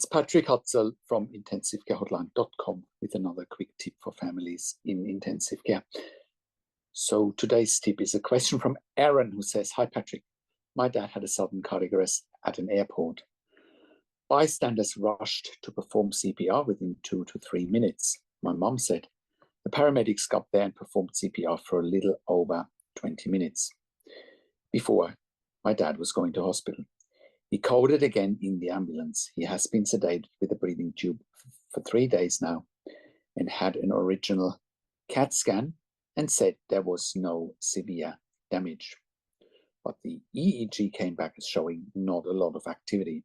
It's Patrick Hutzel from intensivecarehotline.com with another quick tip for families in intensive care. So today's tip is a question from Aaron, who says, "Hi Patrick, my dad had a sudden cardiac arrest at an airport. Bystanders rushed to perform CPR within 2 to 3 minutes. My mum said the paramedics got there and performed CPR for a little over 20 minutes before my dad was going to hospital. He coded again in the ambulance. He has been sedated with a breathing tube for 3 days now and had an original CAT scan and said there was no severe damage. But the EEG came back as showing not a lot of activity.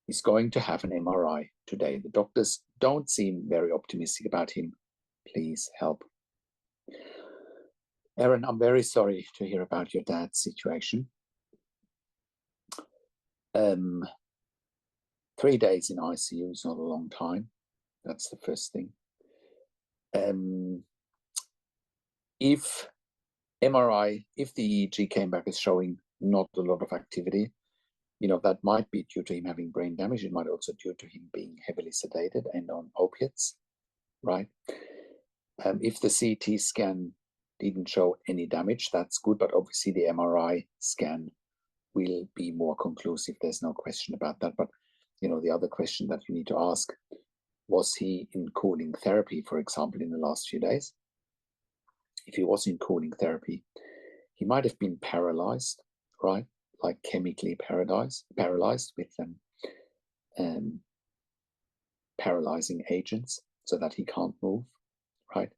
He's going to have an MRI today. The doctors don't seem very optimistic about him. Please help." Aaron, I'm very sorry to hear about your dad's situation. 3 days in ICU is not a long time. That's the first thing. If the EEG came back as showing not a lot of activity, that might be due to him having brain damage. It might also be due to him being heavily sedated and on opiates, right? If the CT scan didn't show any damage, that's good, but obviously the MRI scan will be more conclusive. There's no question about that. But the other question that you need to ask, was he in cooling therapy, for example, in the last few days? If he was in cooling therapy, he might have been paralyzed, right? Like chemically paralyzed with paralyzing agents so that he can't move, right?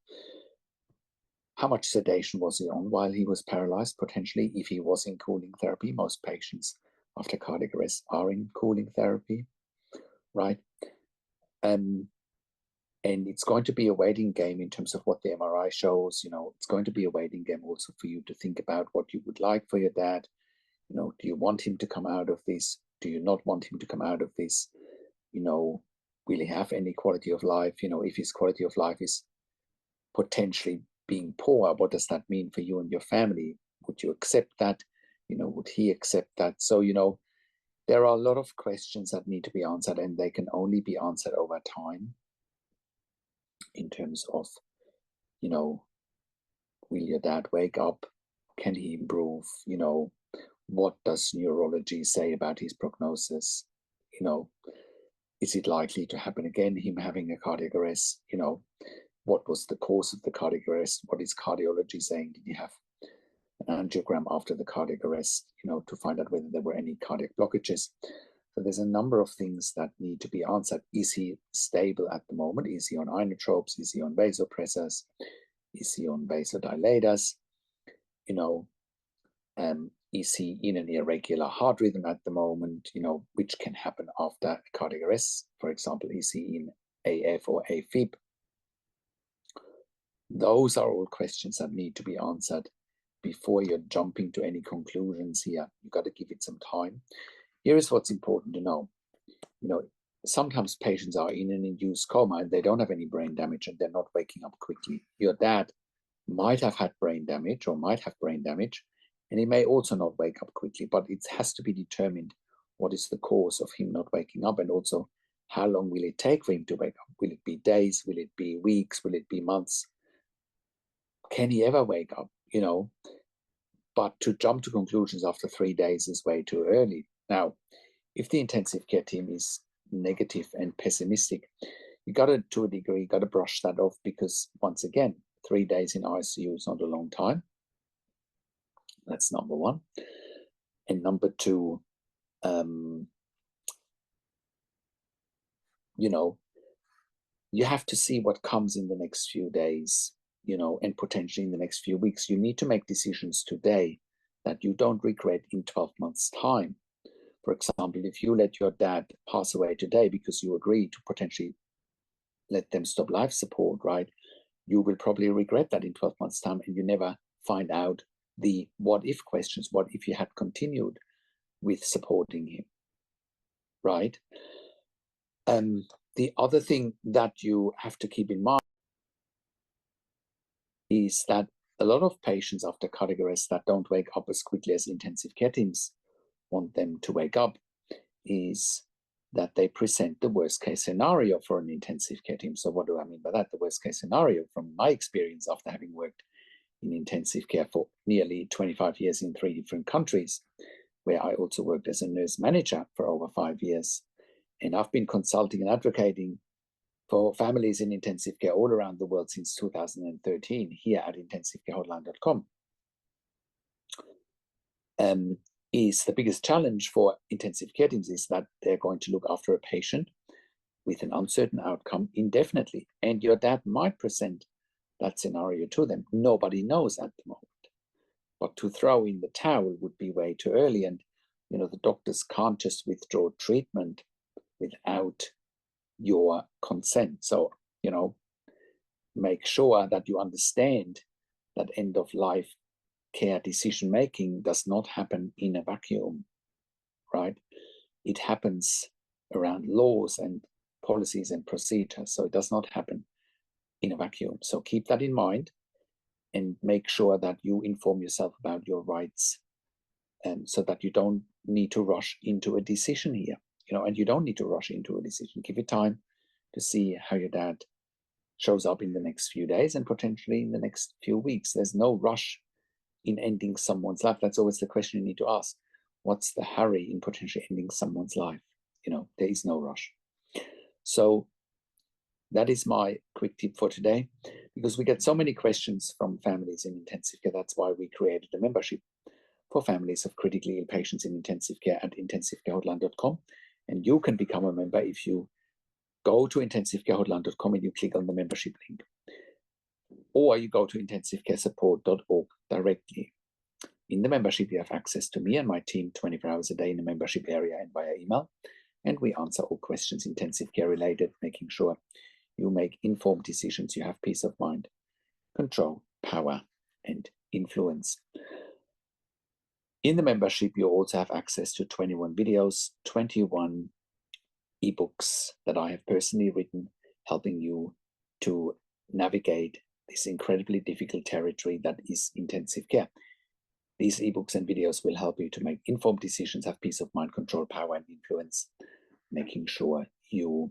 How much sedation was he on while he was paralyzed? Potentially, if he was in cooling therapy, most patients after cardiac arrest are in cooling therapy, right? And it's going to be a waiting game in terms of what the MRI shows. It's going to be a waiting game also for you to think about what you would like for your dad. Do you want him to come out of this? Do you not want him to come out of this? Will he have any quality of life? If his quality of life is potentially being poor, what does that mean for you and your family? Would you accept that? Would he accept that? So, there are a lot of questions that need to be answered, and they can only be answered over time in terms of, will your dad wake up? Can he improve? What does neurology say about his prognosis? Is it likely to happen again, him having a cardiac arrest? What was the cause of the cardiac arrest? What is cardiology saying? Did he have an angiogram after the cardiac arrest, to find out whether there were any cardiac blockages? So there's a number of things that need to be answered. Is he stable at the moment? Is he on inotropes? Is he on vasopressors? Is he on vasodilators? Is he in an irregular heart rhythm at the moment, which can happen after a cardiac arrest? For example, is he in AF or AFib? Those are all questions that need to be answered before you're jumping to any conclusions here. You've got to give it some time. Here is what's important to know. Sometimes patients are in an induced coma and they don't have any brain damage and they're not waking up quickly. Your dad might have had brain damage or might have brain damage, and he may also not wake up quickly, but it has to be determined what is the cause of him not waking up, and also how long will it take for him to wake up? Will it be days? Will it be weeks? Will it be months? Can he ever wake up? But to jump to conclusions after 3 days is way too early. Now, if the intensive care team is negative and pessimistic, you got to a degree, you got to brush that off, because once again, 3 days in ICU is not a long time. That's number one. And number two, you have to see what comes in the next few days, and potentially in the next few weeks. You need to make decisions today that you don't regret in 12 months' time. For example, if you let your dad pass away today because you agree to potentially let them stop life support, right? You will probably regret that in 12 months' time, and you never find out the what-if questions. What if you had continued with supporting him, right? The other thing that you have to keep in mind is that a lot of patients after cardiac arrest that don't wake up as quickly as intensive care teams want them to wake up is that they present the worst case scenario for an intensive care team. So what do I mean by that? The worst case scenario, from my experience after having worked in intensive care for nearly 25 years in 3 different countries, where I also worked as a nurse manager for over 5 years. And I've been consulting and advocating for families in intensive care all around the world since 2013 here at intensivecare.hotline.com. Is the biggest challenge for intensive care teams is that they're going to look after a patient with an uncertain outcome indefinitely. And your dad might present that scenario to them. Nobody knows at the moment. But to throw in the towel would be way too early. And, the doctors can't just withdraw treatment without your consent. So, make sure that you understand that end of life care decision making does not happen in a vacuum, right? It happens around laws and policies and procedures. So it does not happen in a vacuum. So keep that in mind and make sure that you inform yourself about your rights, so that you don't need to rush into a decision here, and you don't need to rush into a decision. Give it time to see how your dad shows up in the next few days and potentially in the next few weeks. There's no rush in ending someone's life. That's always the question you need to ask. What's the hurry in potentially ending someone's life? There is no rush. So that is my quick tip for today, because we get so many questions from families in intensive care. That's why we created a membership for families of critically ill patients in intensive care at intensivecare.hotline.com. And you can become a member if you go to intensivecare.hotline.com and you click on the membership link. Or you go to intensivecaresupport.org directly. In the membership, you have access to me and my team 24 hours a day in the membership area and via email. And we answer all questions intensive care related, making sure you make informed decisions. You have peace of mind, control, power, and influence. In the membership, you also have access to 21 videos, 21 ebooks that I have personally written, helping you to navigate this incredibly difficult territory that is intensive care. These ebooks and videos will help you to make informed decisions, have peace of mind, control, power, and influence, making sure you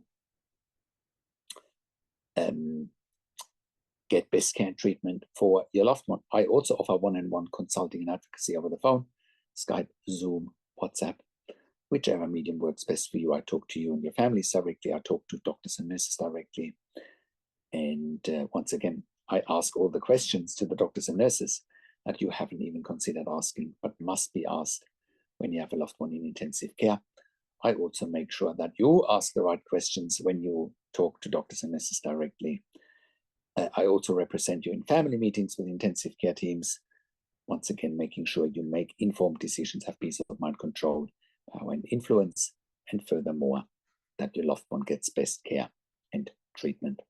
get best care and treatment for your loved one. I also offer one-on-one consulting and advocacy over the phone, Skype, Zoom, WhatsApp, whichever medium works best for you. I talk to you and your families directly. I talk to doctors and nurses directly. And once again, I ask all the questions to the doctors and nurses that you haven't even considered asking, but must be asked when you have a loved one in intensive care. I also make sure that you ask the right questions when you talk to doctors and nurses directly. I also represent you in family meetings with intensive care teams. Once again, making sure you make informed decisions, have peace of mind, control, power, and influence, and furthermore, that your loved one gets best care and treatment.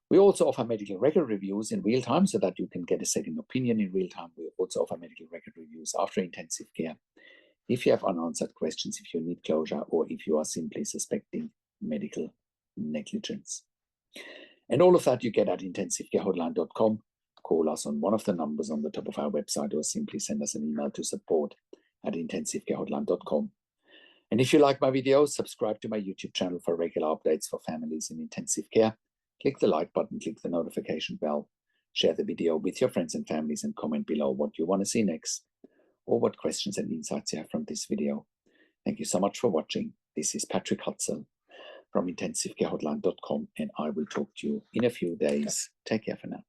We also offer medical record reviews in real time so that you can get a second opinion in real time. We also offer medical record reviews after intensive care. If you have unanswered questions, if you need closure, or if you are simply suspecting medical negligence. And all of that you get at intensivecare.hotline.com. Call us on one of the numbers on the top of our website, or simply send us an email to support@intensivecare.hotline.com. And if you like my videos, subscribe to my YouTube channel for regular updates for families in intensive care. Click the like button, click the notification bell, share the video with your friends and families, and comment below what you want to see next, or what questions and insights you have from this video. Thank you so much for watching. This is Patrick Hutzel from intensivecare.hotline.com, and I will talk to you in a few days. Take care for now.